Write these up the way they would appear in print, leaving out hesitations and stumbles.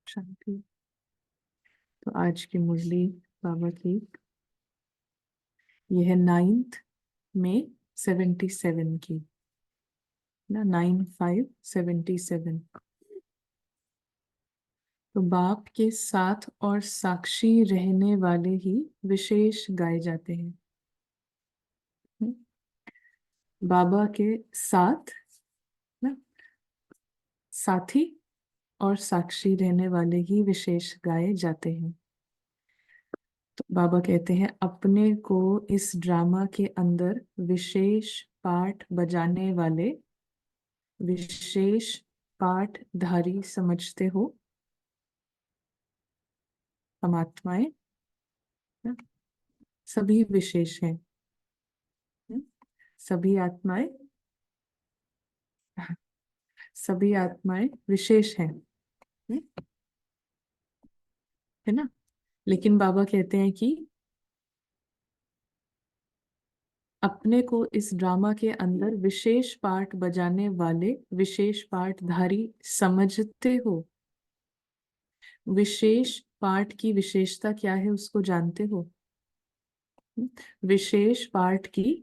शांति। तो आज की मुरली बाबा की यह है 9th में 77 की ना 9/5/77। तो बाप के साथ और साक्षी रहने वाले ही विशेष गाए जाते हैं। बाबा के साथ ना साथी और साक्षी रहने वाले ही विशेष गाए जाते हैं। तो बाबा कहते हैं अपने को इस ड्रामा के अंदर विशेष पाठ बजाने वाले विशेष पाठधारी समझते हो। हम आत्माएं ना, सभी विशेष हैं। सभी आत्माएं सभी आत्माएं विशेष हैं, है ना। लेकिन बाबा कहते हैं कि अपने को इस ड्रामा के अंदर विशेष पाठ बजाने वाले विशेष पाठधारी समझते हो। विशेष पाठ की विशेषता क्या है उसको जानते हो। विशेष पाठ की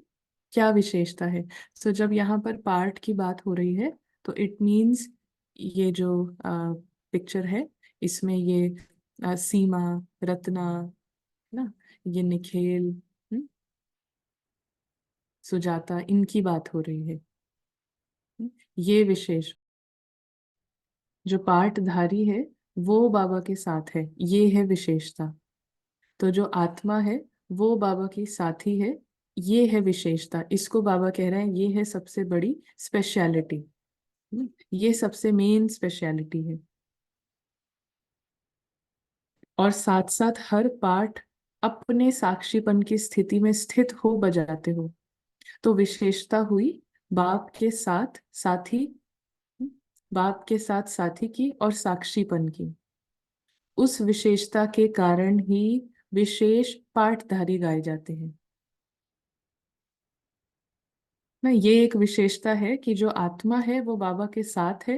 क्या विशेषता है। तो जब यहाँ पर पाठ की बात हो रही है तो इट मीन्स ये जो पिक्चर है इसमें ये सीमा, रत्ना ना, ये निखेल, सुजाता, इनकी बात हो रही है। ये विशेष जो पाठधारी है वो बाबा के साथ है, ये है विशेषता। तो जो आत्मा है वो बाबा की साथी है, ये है विशेषता। इसको बाबा कह रहे हैं ये है सबसे बड़ी स्पेशलिटी, ये सबसे मेन स्पेशलिटी है। और साथ साथ हर पाठ अपने साक्षीपन की स्थिति में स्थित हो बजाते हो। तो विशेषता हुई बाप के साथ साथी, बाप के साथ साथी की और साक्षीपन की। उस विशेषता के कारण ही विशेष पाठधारी गाए जाते हैं ना। ये एक विशेषता है कि जो आत्मा है वो बाबा के साथ है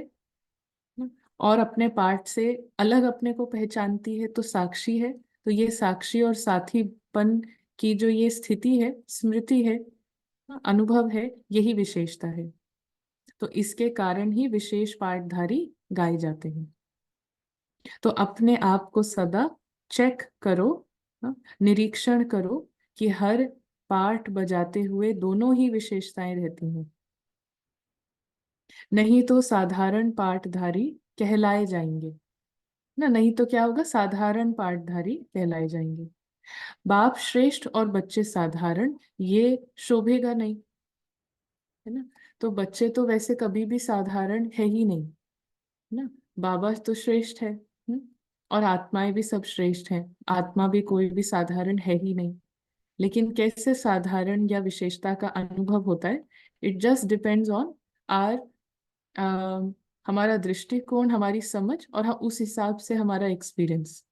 ना, और अपने पाठ से अलग अपने को पहचानती है तो साक्षी है। तो ये साक्षी और साथीपन की जो ये स्थिति है, स्मृति है, अनुभव है, यही विशेषता है। तो इसके कारण ही विशेष पाठधारी गाए जाते हैं। तो अपने आप को सदा चेक करो, निरीक्षण करो कि हर पाठ बजाते हुए दोनों ही विशेषताएं रहती हैं। नहीं तो साधारण पाठधारी कहलाए जाएंगे ना, नहीं तो क्या होगा, साधारण पाठधारी कहलाए जाएंगे। बाप श्रेष्ठ और बच्चे साधारण, ये शोभेगा नहीं, है ना। तो बच्चे तो वैसे कभी भी साधारण है ही नहीं ना। बाबा तो श्रेष्ठ है, और आत्माएं भी सब श्रेष्ठ हैं। आत्मा भी कोई भी साधारण है ही नहीं। लेकिन कैसे साधारण या विशेषता का अनुभव होता है, it just depends on our हमारा दृष्टिकोण, हमारी समझ, और उस हिसाब से हमारा एक्सपीरियंस।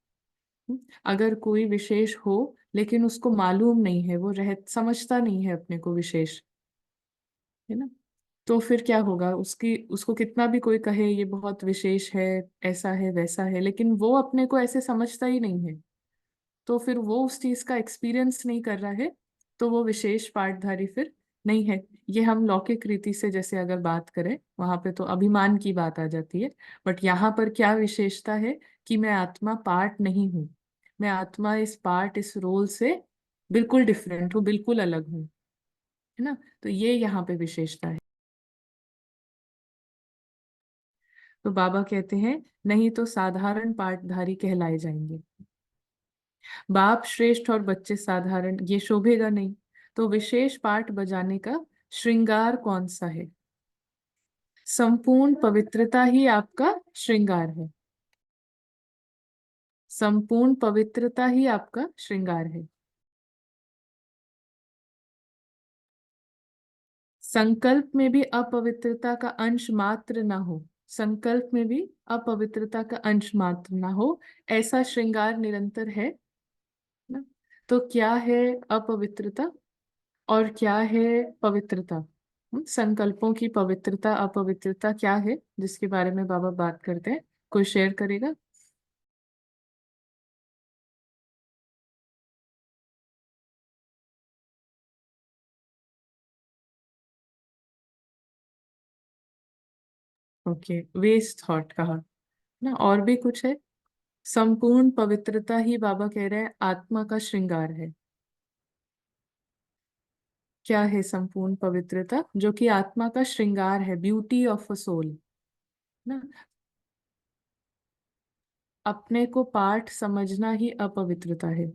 अगर कोई विशेष हो लेकिन उसको मालूम नहीं है, वो समझता नहीं है अपने को विशेष, है ना, तो फिर क्या होगा, उसको कितना भी कोई कहे ये बहुत विशेष है, ऐसा है वैसा है, लेकिन वो अपने को ऐसे समझता ही नहीं है, तो फिर वो उस चीज का एक्सपीरियंस नहीं कर रहा है, तो वो विशेष पाठधारी फिर नहीं है। ये हम लौकिक रीति से जैसे अगर बात करें वहां पे तो अभिमान की बात आ जाती है। बट यहाँ पर क्या विशेषता है कि मैं आत्मा पार्ट नहीं हूँ। मैं आत्मा इस रोल से बिल्कुल डिफरेंट हूँ, बिल्कुल अलग हूँ, है ना। तो ये यहाँ पे विशेषता है। तो बाबा कहते हैं नहीं तो साधारण पाठधारी कहलाए जाएंगे। बाप श्रेष्ठ और बच्चे साधारण, ये शोभेगा नहीं। तो विशेष पाठ बजाने का श्रृंगार कौन सा है। संपूर्ण पवित्रता ही आपका श्रृंगार है। संपूर्ण पवित्रता ही आपका श्रृंगार है। संकल्प में भी अपवित्रता का अंश मात्र ना हो, संकल्प में भी अपवित्रता का अंश मात्र ना हो, ऐसा श्रृंगार निरंतर है ना। तो क्या है अपवित्रता और क्या है पवित्रता। संकल्पों की पवित्रता अपवित्रता क्या है जिसके बारे में बाबा बात करते हैं, कोई शेयर करेगा। ओके, वेस्ट थॉट कहा ना। और भी कुछ है? संपूर्ण पवित्रता ही बाबा कह रहे हैं आत्मा का श्रृंगार है। क्या है संपूर्ण पवित्रता? जो कि आत्मा का श्रृंगार है, ब्यूटी ऑफ अ सोल ना। अपने को पाठ समझना ही अपवित्रता है।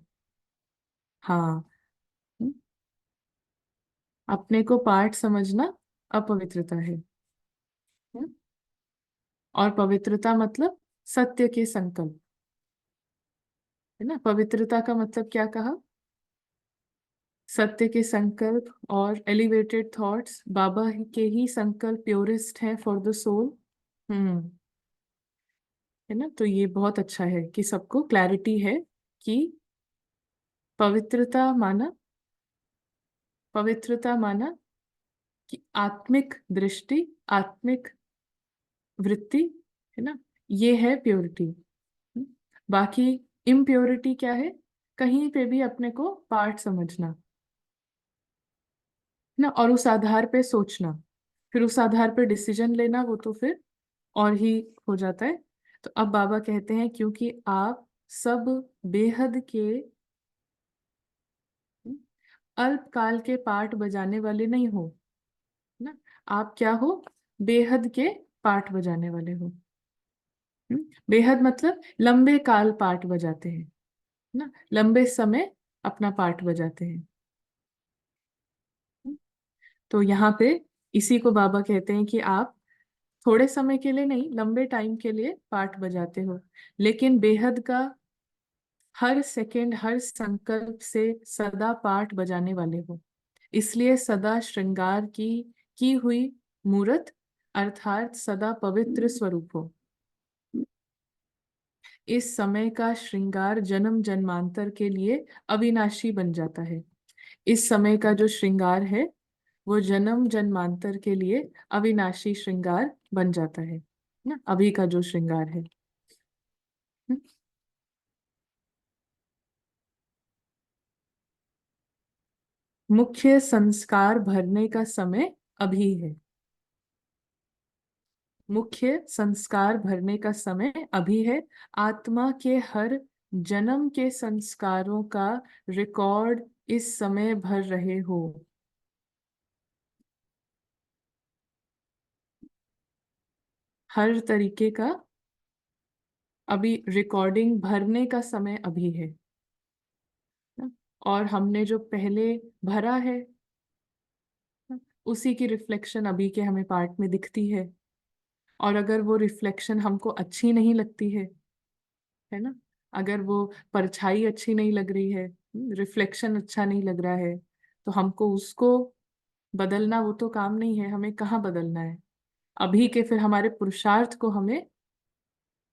हाँ। हम्म, अपने को पाठ समझना अपवित्रता है। हम्म, और पवित्रता मतलब सत्य के संकल्प, है ना। पवित्रता का मतलब क्या कहा? सत्य के संकल्प और एलिवेटेड थॉट्स। बाबा के ही संकल्प प्योरेस्ट हैं फॉर द सोल। हम्म। है ना। तो ये बहुत अच्छा है कि सबको क्लैरिटी है कि पवित्रता माना, पवित्रता माना कि आत्मिक दृष्टि, आत्मिक वृत्ति, है ना। ये है प्योरिटी। बाकी इम्प्योरिटी क्या है? कहीं पे भी अपने को पार्ट समझना ना, और उस आधार पे सोचना, फिर उस आधार पे डिसीजन लेना, वो तो फिर और ही हो जाता है। तो अब बाबा कहते हैं क्योंकि आप सब बेहद के अल्पकाल के पाठ बजाने वाले नहीं हो ना। आप क्या हो? बेहद के पाठ बजाने वाले हो। बेहद मतलब लंबे काल पाठ बजाते हैं ना, लंबे समय अपना पाठ बजाते हैं। हम्म, तो यहाँ पे इसी को बाबा कहते हैं कि आप थोड़े समय के लिए नहीं, लंबे टाइम के लिए पाठ बजाते हो, लेकिन बेहद का हर सेकंड, हर संकल्प से सदा पाठ बजाने वाले हो। इसलिए सदा श्रृंगार की हुई मूर्त, अर्थात सदा पवित्र स्वरूप हो। इस समय का श्रृंगार जन्म जन्मांतर के लिए अविनाशी बन जाता है। इस समय का जो श्रृंगार है वो जन्म जन्मांतर के लिए अविनाशी श्रृंगार बन जाता है ना, अभी का जो श्रृंगार है। हम्म, मुख्य संस्कार भरने का समय अभी है। मुख्य संस्कार भरने का समय अभी है। आत्मा के हर जन्म के संस्कारों का रिकॉर्ड इस समय भर रहे हो। हर तरीके का अभी रिकॉर्डिंग भरने का समय अभी है ना? और हमने जो पहले भरा है ना, उसी की रिफ्लेक्शन अभी के हमें पार्ट में दिखती है। और अगर वो रिफ्लेक्शन हमको अच्छी नहीं लगती है ना, अगर वो परछाई अच्छी नहीं लग रही है, रिफ्लेक्शन अच्छा नहीं लग रहा है, तो हमको उसको बदलना वो तो काम नहीं है। हमें कहाँ बदलना है? अभी के फिर हमारे पुरुषार्थ को हमें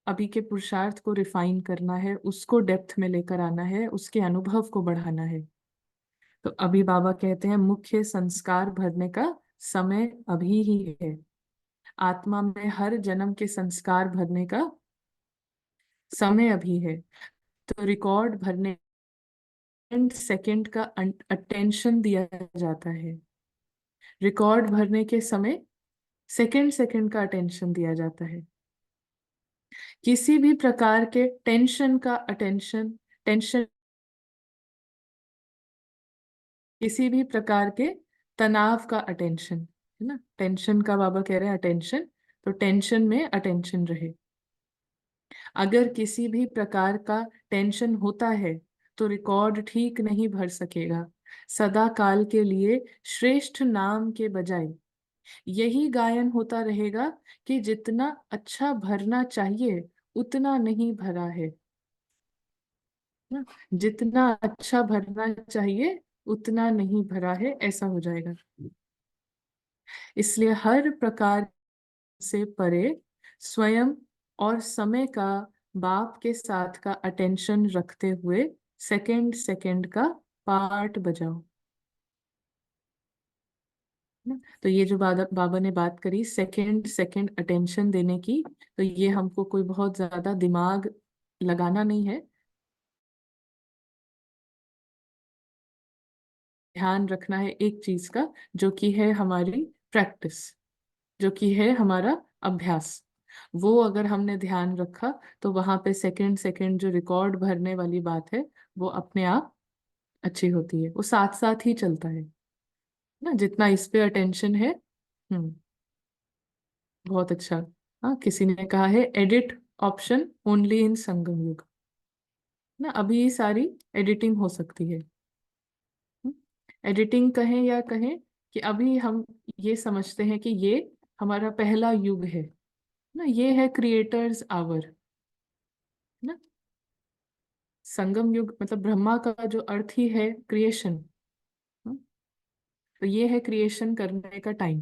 अभी के पुरुषार्थ को रिफाइन करना है, उसको डेप्थ में लेकर आना है, उसके अनुभव को बढ़ाना है। तो अभी बाबा कहते हैं मुख्य संस्कार भरने का समय अभी ही है। आत्मा में हर जन्म के संस्कार भरने का समय अभी है। तो रिकॉर्ड भरने सेकंड का अटेंशन दिया जाता है। रिकॉर्ड भरने के समय सेकंड सेकंड का अटेंशन दिया जाता है। किसी भी प्रकार के टेंशन का अटेंशन, टेंशन, किसी भी प्रकार के तनाव का अटेंशन, है ना। टेंशन का बाबा कह रहे हैं अटेंशन, तो टेंशन में अटेंशन रहे। अगर किसी भी प्रकार का टेंशन होता है तो रिकॉर्ड ठीक नहीं भर सकेगा। सदा काल के लिए श्रेष्ठ नाम के बजाय यही गायन होता रहेगा कि जितना अच्छा भरना चाहिए उतना नहीं भरा है ना। जितना अच्छा भरना चाहिए उतना नहीं भरा है, ऐसा हो जाएगा। इसलिए हर प्रकार से परे स्वयं और समय का बाप के साथ का अटेंशन रखते हुए सेकंड सेकंड का पार्ट बजाओ ना। तो ये जो बाबा ने बात करी सेकंड सेकंड अटेंशन देने की, तो ये हमको कोई बहुत ज्यादा दिमाग लगाना नहीं है। ध्यान रखना है एक चीज का, जो कि है हमारी प्रैक्टिस। जो कि है हमारा अभ्यास। वो अगर हमने ध्यान रखा तो वहां पे सेकंड सेकंड जो रिकॉर्ड भरने वाली बात है वो अपने आप अच्छी होती है। वो साथ साथ ही चलता है ना, जितना इस पे अटेंशन है। हम्म। बहुत अच्छा। हाँ, किसी ने कहा है एडिट ऑप्शन ओनली इन संगम युग। ना अभी ये सारी एडिटिंग हो सकती है। एडिटिंग कहें या कहें कि अभी हम ये समझते हैं कि ये हमारा पहला युग है ना, ये है क्रिएटर्स आवर ना। संगम युग मतलब ब्रह्मा का जो अर्थ ही है क्रिएशन। तो ये है क्रिएशन करने का टाइम।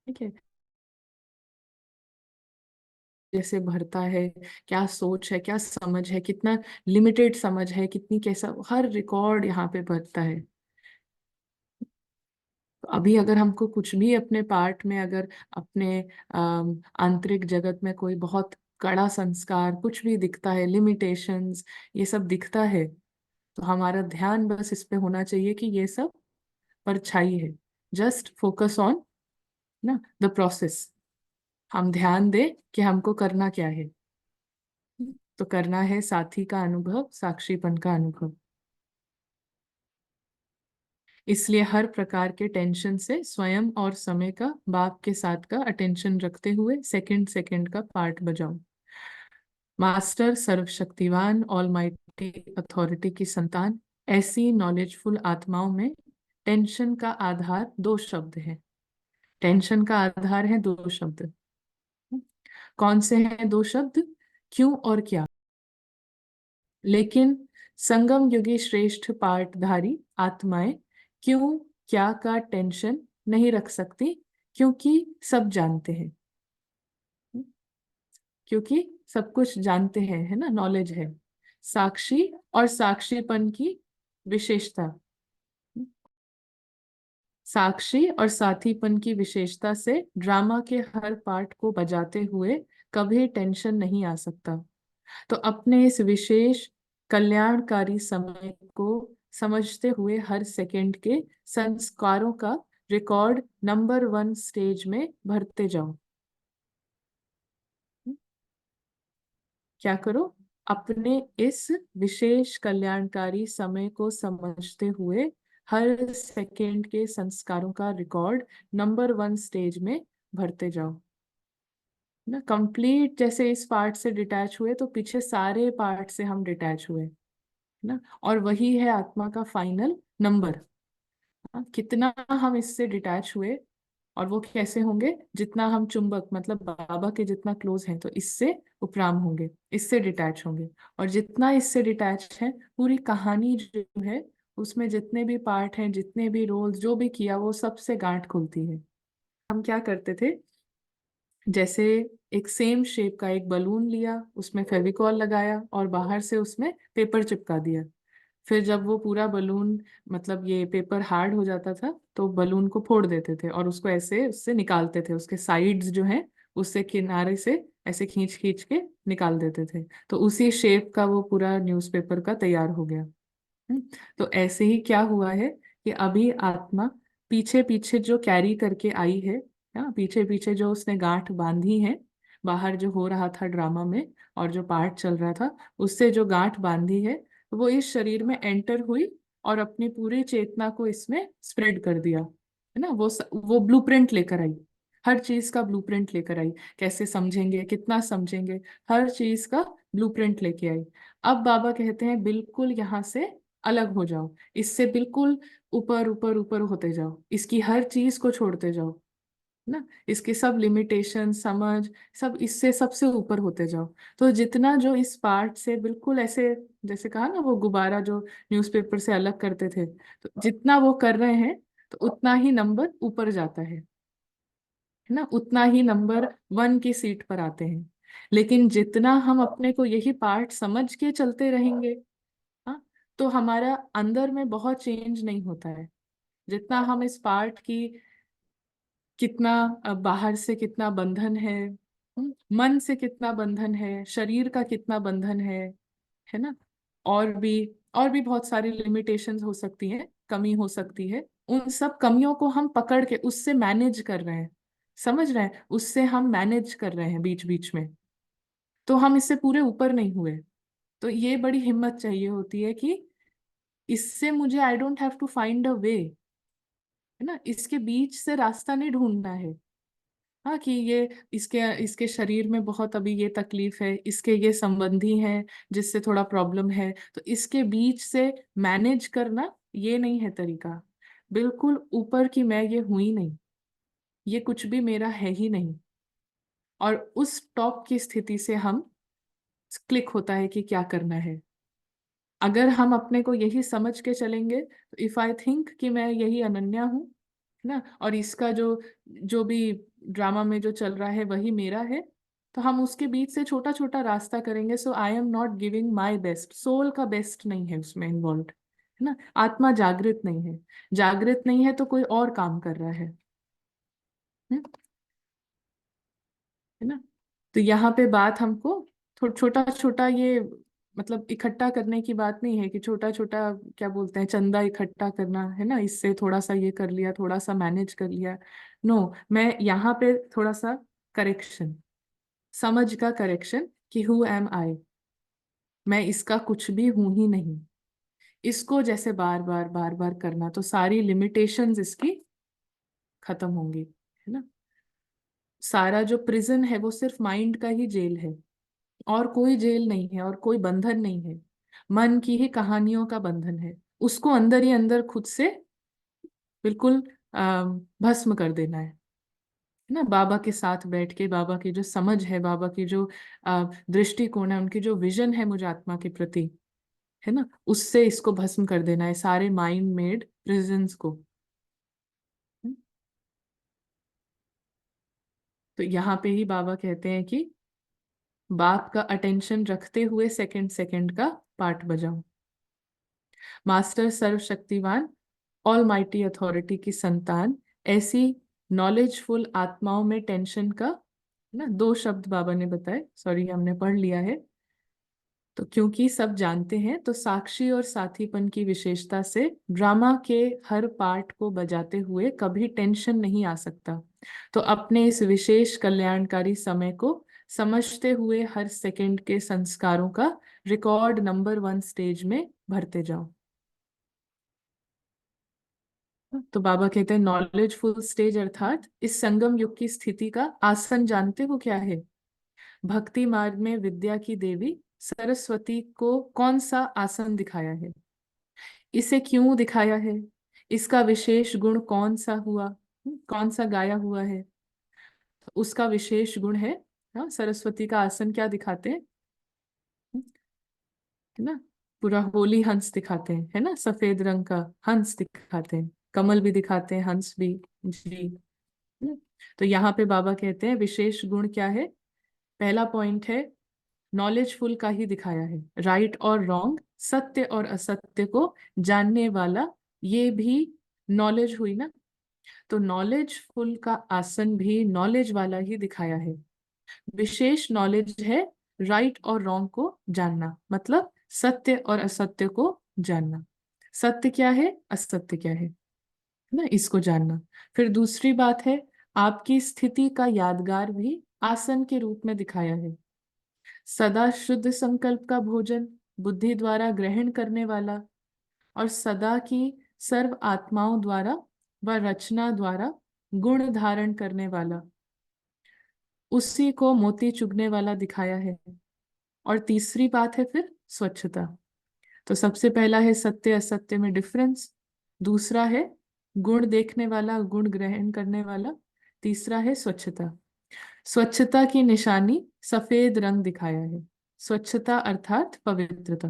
ठीक है। जैसे भरता है, क्या सोच है, क्या समझ है, कितना लिमिटेड समझ है, कितनी कैसा, हर रिकॉर्ड यहाँ पे भरता है। तो अभी अगर हमको कुछ भी अपने पार्ट में, अगर अपने आंतरिक जगत में कोई बहुत कड़ा संस्कार कुछ भी दिखता है, लिमिटेशंस, ये सब दिखता है, तो हमारा ध्यान बस इस पे होना चाहिए कि ये सब परछाई है। जस्ट फोकस ऑन ना द प्रोसेस। हम ध्यान दें कि हमको करना क्या है। तो करना है साथी का अनुभव, साक्षीपन का अनुभव। इसलिए हर प्रकार के टेंशन से स्वयं और समय का, बाप के साथ का अटेंशन रखते हुए सेकंड सेकंड का पार्ट बजाओ। मास्टर सर्वशक्तिवान ऑलमाइटी अथॉरिटी की संतान, ऐसी नॉलेजफुल आत्माओं में टेंशन का आधार दो शब्द है। टेंशन का आधार है दो शब्द। कौन से हैं दो शब्द? क्यों और क्या। लेकिन संगम युगी श्रेष्ठ पाठधारी आत्माएं क्यों क्या का टेंशन नहीं रख सकती, क्योंकि सब जानते हैं। क्योंकि सब कुछ जानते हैं, है ना, नॉलेज है। साक्षी और साक्षीपन की विशेषता, साक्षी और साथीपन की विशेषता से ड्रामा के हर पार्ट को बजाते हुए कभी टेंशन नहीं आ सकता। तो अपने इस विशेष कल्याणकारी समय को समझते हुए हर सेकंड के संस्कारों का रिकॉर्ड नंबर वन स्टेज में भरते जाओ। क्या करो? अपने इस विशेष कल्याणकारी समय को समझते हुए हर सेकंड के संस्कारों का रिकॉर्ड नंबर वन स्टेज में भरते जाओ ना। कंप्लीट जैसे इस पार्ट से डिटैच हुए तो पीछे सारे पार्ट से हम डिटैच हुए ना। और वही है आत्मा का फाइनल नंबर। हाँ, कितना हम इससे डिटैच हुए। और वो कैसे होंगे? जितना हम चुंबक मतलब बाबा के जितना क्लोज हैं तो इससे उपराम होंगे, इससे डिटैच होंगे। और जितना इससे डिटैच है, पूरी कहानी जो है उसमें जितने भी पार्ट हैं, जितने भी रोल्स जो भी किया, वो सबसे गांठ खुलती है। हम क्या करते थे, जैसे एक सेम शेप का एक बलून लिया, उसमें फेविकॉल लगाया और बाहर से उसमें पेपर चिपका दिया। फिर जब वो पूरा बलून मतलब ये पेपर हार्ड हो जाता था तो बलून को फोड़ देते थे और उसको ऐसे उससे निकालते थे, उसके साइड्स जो हैं उससे किनारे से ऐसे खींच खींच के निकाल देते थे। तो उसी शेप का वो पूरा न्यूज़पेपर का तैयार हो गया। हम्म, तो ऐसे ही क्या हुआ है कि अभी आत्मा पीछे पीछे जो कैरी करके आई है ना, पीछे पीछे जो उसने गांठ बांधी है, बाहर जो हो रहा था ड्रामा में और जो पार्ट चल रहा था उससे जो गांठ बांधी है, वो इस शरीर में एंटर हुई और अपनी पूरी चेतना को इसमें स्प्रेड कर दिया, है ना। वो ब्लूप्रिंट लेकर आई, हर चीज का ब्लूप्रिंट लेकर आई। कैसे समझेंगे, कितना समझेंगे, हर चीज का ब्लूप्रिंट लेके आई। अब बाबा कहते हैं बिल्कुल यहाँ से अलग हो जाओ, इससे बिल्कुल ऊपर ऊपर ऊपर होते जाओ, इसकी हर चीज को छोड़ते जाओ ना, इसके सब लिमिटेशन समझ सब इससे सबसे ऊपर होते जाओ। तो जितना जो इस पार्ट से बिल्कुल ऐसे, जैसे कहा ना वो गुब्बारा जो न्यूज़पेपर से अलग करते थे, तो जितना वो कर रहे हैं तो उतना ही नंबर ऊपर जाता है ना, उतना ही नंबर वन की सीट पर आते हैं। लेकिन जितना हम अपने को यही पार्ट समझ के चलते रहेंगे, हाँ, तो हमारा अंदर में बहुत चेंज नहीं होता है। जितना हम इस पार्ट की कितना बाहर से कितना बंधन मन से कितना बंधन है, शरीर का कितना बंधन है ना। और भी और भी बहुत सारी लिमिटेशंस हो सकती हैं, कमी हो सकती है, उन सब कमियों को हम पकड़ के उससे मैनेज कर रहे हैं, समझ रहे हैं, उससे हम मैनेज कर रहे हैं बीच बीच में, तो हम इससे पूरे ऊपर नहीं हुए। तो ये बड़ी हिम्मत चाहिए होती है कि इससे मुझे I don't have to find a way, है ना, इसके बीच से रास्ता नहीं ढूंढना है। हाँ, कि ये इसके इसके शरीर में बहुत अभी ये तकलीफ है, इसके ये संबंधी हैं जिससे थोड़ा प्रॉब्लम है, तो इसके बीच से मैनेज करना ये नहीं है तरीका। बिल्कुल ऊपर की मैं ये हुई नहीं, ये कुछ भी मेरा है ही नहीं। और उस टॉप की स्थिति से हम क्लिक होता है कि क्या करना है। अगर हम अपने को यही समझ के चलेंगे, तो इफ आई थिंक कि मैं यही अनन्या हूँ ना, और इसका जो जो भी ड्रामा में जो चल रहा है वही मेरा है, तो हम उसके बीच से छोटा छोटा रास्ता करेंगे। So I am not giving my best, soul का बेस्ट नहीं है उसमें इन्वॉल्व, है ना, आत्मा जागृत नहीं है, जागृत नहीं है तो कोई और काम कर रहा है ना। तो यहाँ पे बात हमको छोटा छोटा ये मतलब इकट्ठा करने की बात नहीं है कि छोटा छोटा क्या बोलते हैं चंदा इकट्ठा करना, है ना, इससे थोड़ा सा ये कर लिया, थोड़ा सा मैनेज कर लिया। नो, मैं यहाँ पे थोड़ा सा करेक्शन, समझ का करेक्शन कि हु एम आई, मैं इसका कुछ भी हूं ही नहीं। इसको जैसे बार बार बार बार करना तो सारी लिमिटेशंस इसकी खत्म होंगी, है ना। सारा जो प्रिजन है वो सिर्फ माइंड का ही जेल है, और कोई जेल नहीं है, और कोई बंधन नहीं है। मन की ही कहानियों का बंधन है, उसको अंदर ही अंदर खुद से बिल्कुल भस्म कर देना है ना। बाबा के साथ बैठ के बाबा की जो समझ है, बाबा की जो दृष्टिकोण है, उनकी जो विजन है मुझे आत्मा के प्रति, है ना, उससे इसको भस्म कर देना है, सारे माइंड मेड प्रिजन्स को। तो यहाँ पे ही बाबा कहते हैं कि बाप का अटेंशन रखते हुए सेकंड सेकंड का पाठ बजाओ। मास्टर सर्वशक्तिवान ऑल माइटी अथॉरिटी की संतान, ऐसी नॉलेजफुल आत्माओं में टेंशन का ना, दो शब्द बाबा ने बताए, सॉरी हमने पढ़ लिया है। तो क्योंकि सब जानते हैं, तो साक्षी और साथीपन की विशेषता से ड्रामा के हर पार्ट को बजाते हुए कभी टेंशन नहीं आ सकता। तो अपने इस विशेष कल्याणकारी समय को समझते हुए हर सेकंड के संस्कारों का रिकॉर्ड नंबर 1 स्टेज में भरते जाओ। तो बाबा कहते हैं नॉलेजफुल स्टेज अर्थात इस संगम युग की स्थिति का आसन जानते हो क्या है। भक्ति मार्ग में विद्या की देवी सरस्वती को कौन सा आसन दिखाया है, इसे क्यों दिखाया है, इसका विशेष गुण कौन सा हुआ, कौन सा गाया हुआ है। तो उसका विशेष गुण है, हाँ, सरस्वती का आसन क्या दिखाते हैं, है ना, पूरा होली हंस दिखाते हैं, है ना, सफेद रंग का हंस दिखाते हैं, कमल भी दिखाते हैं, हंस भी जी। हम्म, तो यहाँ पे बाबा कहते हैं विशेष गुण क्या है। पहला पॉइंट है नॉलेजफुल का ही दिखाया है, राइट और रॉन्ग, सत्य और असत्य को जानने वाला, ये भी नॉलेज हुई ना। तो नॉलेजफुल का आसन भी नॉलेज वाला ही दिखाया है। विशेष नॉलेज है राइट और रॉन्ग को जानना, मतलब सत्य और असत्य को जानना। सत्य क्या है, असत्य क्या है ना, इसको जानना। फिर दूसरी बात है आपकी स्थिति का यादगार भी आसन के रूप में दिखाया है। सदा शुद्ध संकल्प का भोजन बुद्धि द्वारा ग्रहण करने वाला, और सदा की सर्व आत्माओं द्वारा व रचना द्वारा गुण धारण करने वाला, उसी को मोती चुगने वाला दिखाया है। और तीसरी बात है फिर स्वच्छता। तो सबसे पहला है सत्य असत्य में डिफरेंस, दूसरा है गुण देखने वाला, गुण ग्रहण करने वाला, तीसरा है स्वच्छता। स्वच्छता की निशानी सफेद रंग दिखाया है, स्वच्छता अर्थात पवित्रता।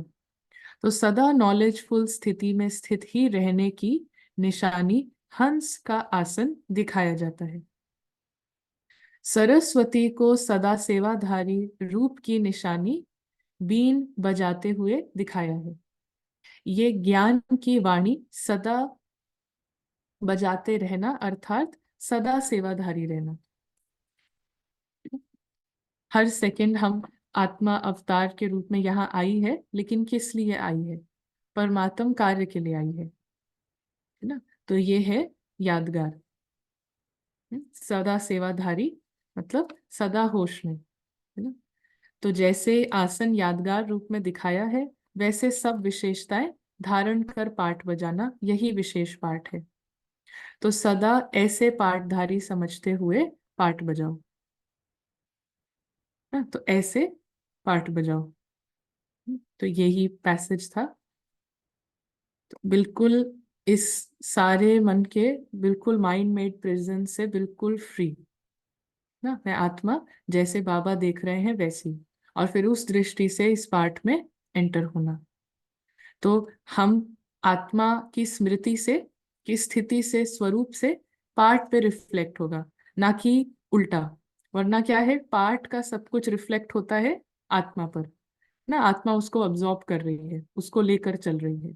तो सदा नॉलेजफुल स्थिति में स्थित ही रहने की निशानी हंस का आसन दिखाया जाता है। सरस्वती को सदा सेवाधारी रूप की निशानी बीन बजाते हुए दिखाया है। ये ज्ञान की वाणी सदा बजाते रहना अर्थात सदा सेवाधारी रहना। हर सेकंड हम आत्मा अवतार के रूप में यहाँ आई है, लेकिन किस लिए आई है, परमात्म कार्य के लिए आई है ना। तो ये है यादगार। सदा सेवाधारी मतलब सदा होश में, है ना। तो जैसे आसन यादगार रूप में दिखाया है, वैसे सब विशेषताएं धारण कर पाठ बजाना यही विशेष पाठ है। तो सदा ऐसे पाठधारी समझते हुए पाठ बजाओ। तो ऐसे पाठ बजाओ। तो यही पैसेज था। तो बिल्कुल इस सारे मन के बिल्कुल माइंड मेड प्रेजेंस से बिल्कुल फ्री ना, मैं आत्मा जैसे बाबा देख रहे हैं वैसी, और फिर उस दृष्टि से इस पाठ में एंटर होना। तो हम आत्मा की स्मृति से, की स्थिति से, स्वरूप से पाठ पे रिफ्लेक्ट होगा, ना कि उल्टा। वरना क्या है, पाठ का सब कुछ रिफ्लेक्ट होता है आत्मा पर ना, आत्मा उसको अब्जॉर्ब कर रही है, उसको लेकर चल रही है।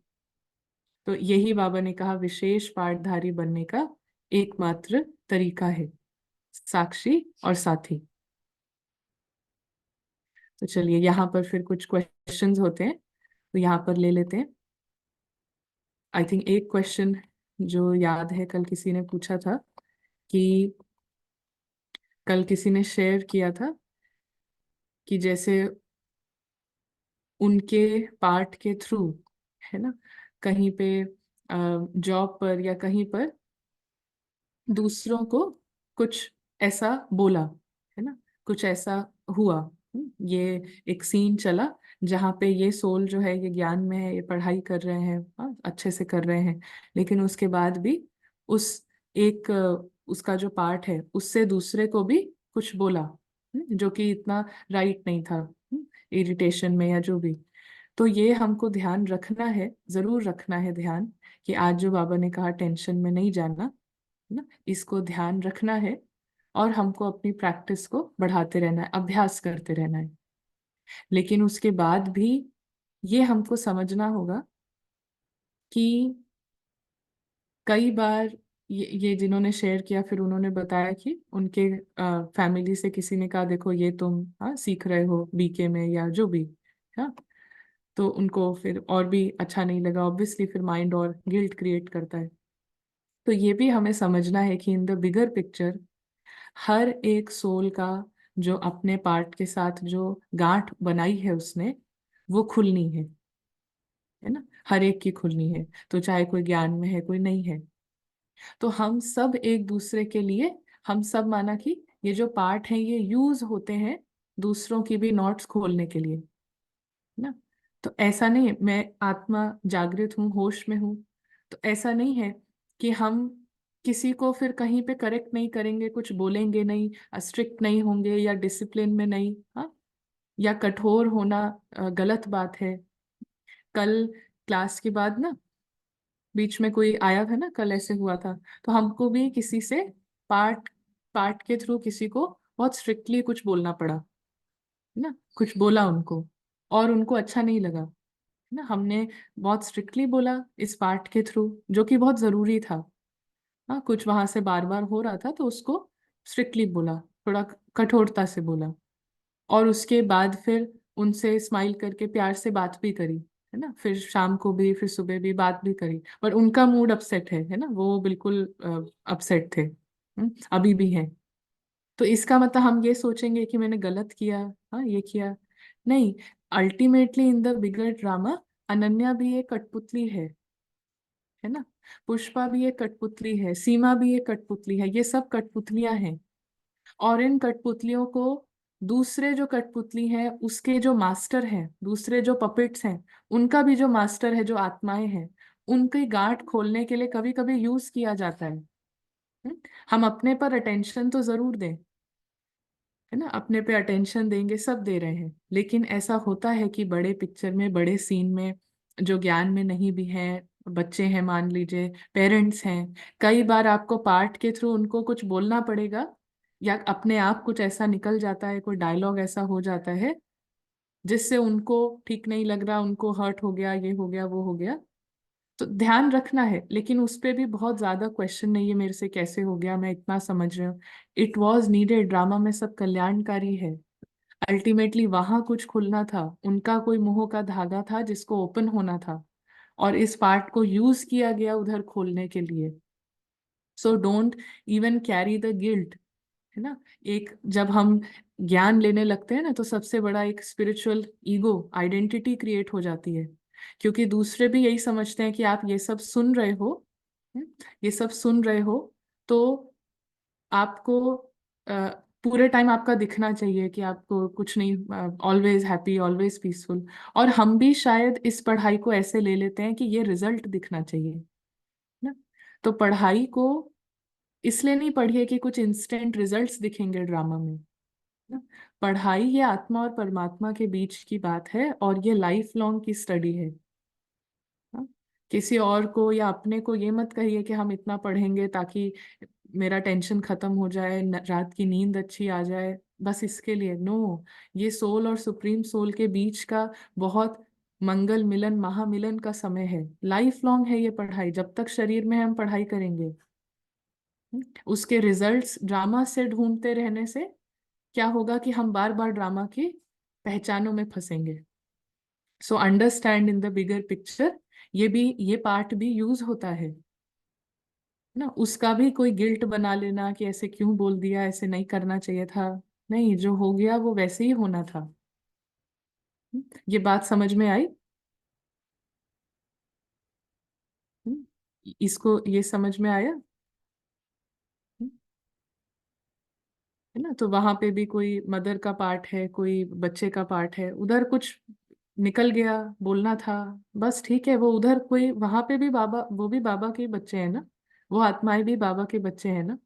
तो यही बाबा ने कहा विशेष पाठधारी बनने का एकमात्र तरीका है, साक्षी और साथी। तो चलिए यहाँ पर फिर कुछ क्वेश्चंस होते हैं, तो यहाँ पर ले लेते हैं। आई थिंक एक क्वेश्चन जो याद है, कल किसी ने पूछा था कि, कल किसी ने शेयर किया था कि जैसे उनके पार्ट के थ्रू, है ना, कहीं पे जॉब पर या कहीं पर दूसरों को कुछ ऐसा बोला, है ना, कुछ ऐसा हुआ। ये एक सीन चला जहाँ पे ये सोल जो है, ये ज्ञान में है, ये पढ़ाई कर रहे हैं, हाँ, अच्छे से कर रहे हैं, लेकिन उसके बाद भी उस एक उसका जो पार्ट है उससे दूसरे को भी कुछ बोला, जो कि इतना राइट नहीं था, इरिटेशन में या जो भी। तो ये हमको ध्यान रखना है, जरूर रखना है ध्यान, कि आज जो बाबा ने कहा टेंशन में नहीं जाना, है ना, इसको ध्यान रखना है। और हमको अपनी प्रैक्टिस को बढ़ाते रहना है, अभ्यास करते रहना है। लेकिन उसके बाद भी ये हमको समझना होगा कि कई बार ये जिन्होंने शेयर किया, फिर उन्होंने बताया कि उनके फैमिली से किसी ने कहा देखो ये तुम सीख रहे हो बीके में या जो भी, हाँ, तो उनको फिर और भी अच्छा नहीं लगा, ऑब्वियसली फिर माइंड और गिल्ट क्रिएट करता है। तो ये भी हमें समझना है कि इन द बिगर पिक्चर हर एक सोल का जो अपने पार्ट के साथ जो गांठ बनाई है उसने, वो खुलनी है ना, हर एक की खुलनी है। तो चाहे कोई ज्ञान में है, कोई नहीं है, तो हम सब एक दूसरे के लिए, हम सब माना कि ये जो पार्ट है ये यूज होते हैं दूसरों की भी नॉट्स खोलने के लिए ना। तो ऐसा नहीं है, मैं आत्मा जागृत हूँ, होश में हूँ, तो ऐसा नहीं है कि हम किसी को फिर कहीं पे करेक्ट नहीं करेंगे, कुछ बोलेंगे नहीं, स्ट्रिक्ट नहीं होंगे या डिसिप्लिन में नहीं, हाँ, या कठोर होना गलत बात है। कल क्लास के बाद ना बीच में कोई आया था ना, कल ऐसे हुआ था, तो हमको भी किसी से पार्ट पार्ट के थ्रू किसी को बहुत स्ट्रिक्टली कुछ बोलना पड़ा, है ना, कुछ बोला उनको और उनको अच्छा नहीं लगा, है ना, हमने बहुत स्ट्रिक्टली बोला इस पार्ट के थ्रू, जो कि बहुत जरूरी था। हाँ, कुछ वहां से बार बार हो रहा था तो उसको स्ट्रिक्टली बोला, थोड़ा कठोरता से बोला, और उसके बाद फिर उनसे स्माइल करके प्यार से बात भी करी, है ना, फिर शाम को भी, फिर सुबह भी बात भी करी, पर उनका मूड अपसेट है ना, वो बिल्कुल अपसेट थे, अभी भी है। तो इसका मतलब हम ये सोचेंगे कि मैंने गलत किया, हाँ ये किया, नहीं। Ultimately in the bigger drama Ananya भी एक कठपुतली है ना, पुष्पा भी एक कठपुतली है, सीमा भी एक कठपुतली है, ये सब कठपुतलियां हैं। और इन कठपुतलियों को दूसरे जो कठपुतली हैं उसके जो मास्टर हैं, दूसरे जो पपेट्स हैं, उनका भी जो मास्टर है, जो आत्माएं हैं, उनकी गांठ खोलने के लिए कभी कभी यूज किया जाता है। हम अपने पर अटेंशन तो जरूर दें, है ना, अपने पे अटेंशन देंगे, सब दे रहे हैं, लेकिन ऐसा होता है कि बड़े पिक्चर में, बड़े सीन में जो ज्ञान में नहीं भी हैं, बच्चे हैं मान लीजिए, पेरेंट्स हैं, कई बार आपको पार्ट के थ्रू उनको कुछ बोलना पड़ेगा, या अपने आप कुछ ऐसा निकल जाता है, कोई डायलॉग ऐसा हो जाता है जिससे उनको ठीक नहीं लग रहा, उनको हर्ट हो गया, ये हो गया, वो हो गया। तो ध्यान रखना है, लेकिन उस पे भी बहुत ज्यादा क्वेश्चन नहीं है मेरे से कैसे हो गया, मैं इतना समझ रही हूँ, इट वॉज नीडेड, ड्रामा में सब कल्याणकारी है। अल्टीमेटली वहां कुछ खुलना था, उनका कोई मोह का धागा था जिसको ओपन होना था, और इस पार्ट को यूज किया गया उधर खोलने के लिए। So don't even carry the guilt, है ना। एक जब हम ज्ञान लेने लगते हैं ना, तो सबसे बड़ा एक स्पिरिचुअल ईगो आइडेंटिटी क्रिएट हो जाती है, क्योंकि दूसरे भी यही समझते हैं कि आप ये सब सुन रहे हो, हम्म, ये सब सुन रहे हो, तो आपको अ, पूरे टाइम आपका दिखना चाहिए कि आपको कुछ नहीं, ऑलवेज हैप्पी, ऑलवेज पीसफुल। और हम भी शायद इस पढ़ाई को ऐसे ले लेते हैं कि ये रिजल्ट दिखना चाहिए ना। तो पढ़ाई को इसलिए नहीं पढ़िए कि कुछ इंस्टेंट रिजल्ट्स दिखेंगे ड्रामा में ना। पढ़ाई ये आत्मा और परमात्मा के बीच की बात है, और ये लाइफ लॉन्ग की स्टडी है। हाँ? किसी और को या अपने को ये मत कहिए कि हम इतना पढ़ेंगे ताकि मेरा टेंशन खत्म हो जाए, रात की नींद अच्छी आ जाए, बस इसके लिए। नो, ये सोल और सुप्रीम सोल के बीच का बहुत मंगल मिलन, महामिलन का समय है। लाइफ लॉन्ग है ये पढ़ाई, जब तक शरीर में हम पढ़ाई करेंगे। उसके रिजल्ट्स ड्रामा से ढूंढते रहने से क्या होगा कि हम बार बार ड्रामा की पहचानों में फंसेंगे। So understand in the bigger picture, ये भी, ये पार्ट भी यूज होता है ना। उसका भी कोई गिल्ट बना लेना कि ऐसे क्यों बोल दिया, ऐसे नहीं करना चाहिए था, नहीं, जो हो गया वो वैसे ही होना था। ये बात समझ में आई? इसको ये समझ में आया? है ना। तो वहां पे भी कोई मदर का पार्ट है, कोई बच्चे का पार्ट है, उधर कुछ निकल गया, बोलना था, बस ठीक है। वो उधर कोई, वहां पे भी बाबा, वो भी बाबा के बच्चे हैं ना, वो आत्माएं भी बाबा के बच्चे हैं ना।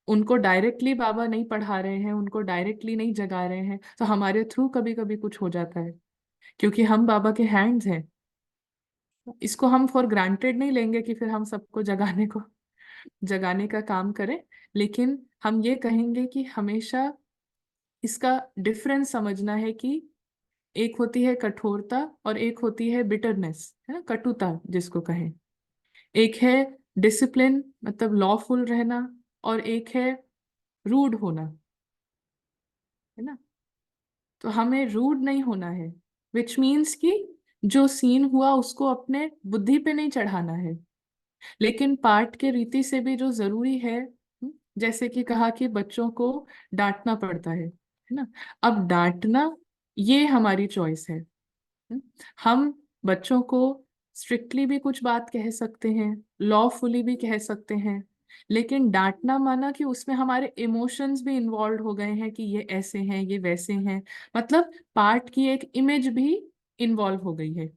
उनको डायरेक्टली बाबा नहीं पढ़ा रहे हैं, उनको डायरेक्टली नहीं जगा रहे हैं, तो हमारे थ्रू कभी कभी कुछ हो जाता है, क्योंकि हम बाबा के हैंड्स हैं। इसको हम फॉर ग्रांटेड नहीं लेंगे कि फिर हम सबको जगाने का काम करें, लेकिन हम ये कहेंगे कि हमेशा इसका डिफरेंस समझना है कि एक होती है कठोरता और एक होती है बिटरनेस, है ना, कटुता जिसको कहें। एक है डिसिप्लिन, मतलब लॉफुल रहना, और एक है रूड होना, है ना। तो हमें रूड नहीं होना है, विच मीन्स कि जो सीन हुआ उसको अपने बुद्धि पे नहीं चढ़ाना है, लेकिन पाठ के रीति से भी जो जरूरी है, जैसे कि कहा कि बच्चों को डांटना पड़ता है ना। अब डांटना ये हमारी चॉइस है। हम्म, हम बच्चों को स्ट्रिक्टली भी कुछ बात कह सकते हैं, लॉफुली भी कह सकते हैं, लेकिन डांटना माना कि उसमें हमारे इमोशंस भी इन्वॉल्व हो गए हैं कि ये ऐसे हैं, ये वैसे हैं, मतलब पार्ट की एक इमेज भी इन्वॉल्व हो गई है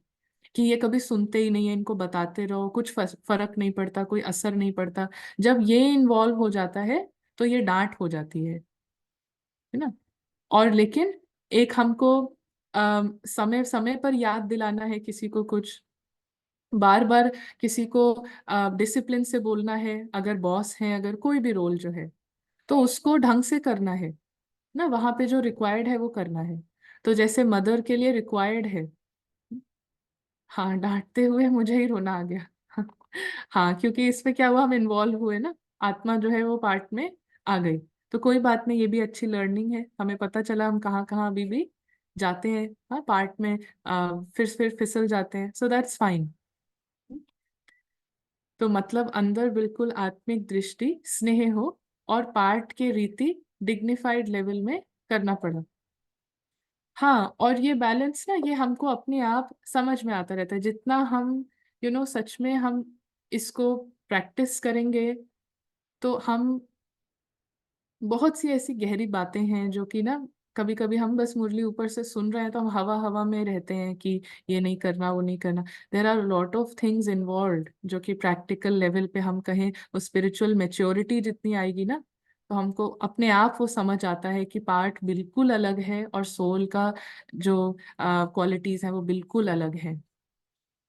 कि ये कभी सुनते ही नहीं है, इनको बताते रहो, कुछ फर्क नहीं पड़ता, कोई असर नहीं पड़ता। जब ये इन्वॉल्व हो जाता है तो ये डांट हो जाती है ना। और लेकिन एक हमको समय समय पर याद दिलाना है किसी को कुछ, बार बार किसी को डिसिप्लिन से बोलना है, अगर बॉस है, अगर कोई भी रोल जो है, तो उसको ढंग से करना है ना, वहां पे जो रिक्वायर्ड है वो करना है। तो जैसे मदर के लिए रिक्वायर्ड है, हाँ, डांटते हुए मुझे ही रोना आ गया। हाँ, क्योंकि इसमें क्या हुआ, हम इन्वॉल्व हुए ना, आत्मा जो है वो पार्ट में आ गई। तो कोई बात नहीं, ये भी अच्छी लर्निंग है, हमें पता चला हम कहाँ कहाँ अभी भी जाते हैं, हाँ, पार्ट में फिर फिसल जाते हैं, सो दैट्स फाइन। तो मतलब अंदर बिल्कुल आत्मिक दृष्टि, स्नेह हो, और पार्ट के रीति डिग्निफाइड लेवल में करना पड़ा। हाँ, और ये बैलेंस ना, ये हमको अपने आप समझ में आता रहता है, जितना हम सच में हम इसको प्रैक्टिस करेंगे, तो हम, बहुत सी ऐसी गहरी बातें हैं जो कि ना, कभी कभी हम बस मुरली ऊपर से सुन रहे हैं तो हम हवा हवा में रहते हैं कि ये नहीं करना, वो नहीं करना। There are lot of things involve, जो कि प्रैक्टिकल लेवल पे हम कहें, वो स्पिरिचुअल मेच्योरिटी जितनी आएगी ना, तो हमको अपने आप वो समझ आता है कि पार्ट बिल्कुल अलग है और सोल का जो क्वालिटीज है वो बिल्कुल अलग है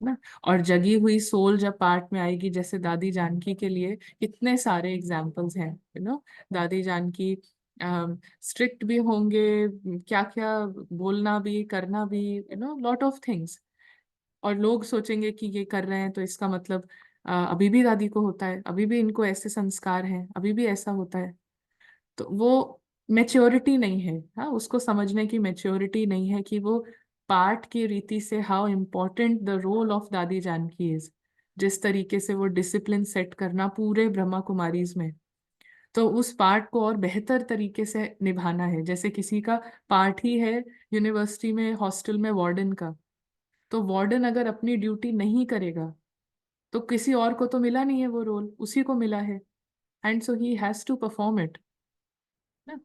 ना। और जगी हुई सोल जब पार्ट में आएगी, जैसे दादी जानकी के लिए कितने सारे एग्जाम्पल्स हैं, दादी जानकी स्ट्रिक्ट भी होंगे, क्या क्या बोलना भी, करना भी, लॉट ऑफ थिंग्स। और लोग सोचेंगे कि ये कर रहे हैं तो इसका मतलब अभी भी दादी को होता है, अभी भी इनको ऐसे संस्कार हैं, अभी भी ऐसा होता है। तो वो मेच्योरिटी नहीं है, हाँ, उसको समझने की मेच्योरिटी नहीं है कि वो पाठ की रीति से how important the role of Dadi Janki is. जिस तरीके से वो डिसिप्लिन सेट करना पूरे ब्रह्मा कुमारीज में, तो उस पार्ट को और बेहतर तरीके से निभाना है। जैसे किसी का पार्ट ही है यूनिवर्सिटी में हॉस्टल में वार्डन का, तो वार्डन अगर अपनी ड्यूटी नहीं करेगा तो किसी और को तो मिला नहीं है वो रोल, उसी को मिला है, and so he has to perform it ना।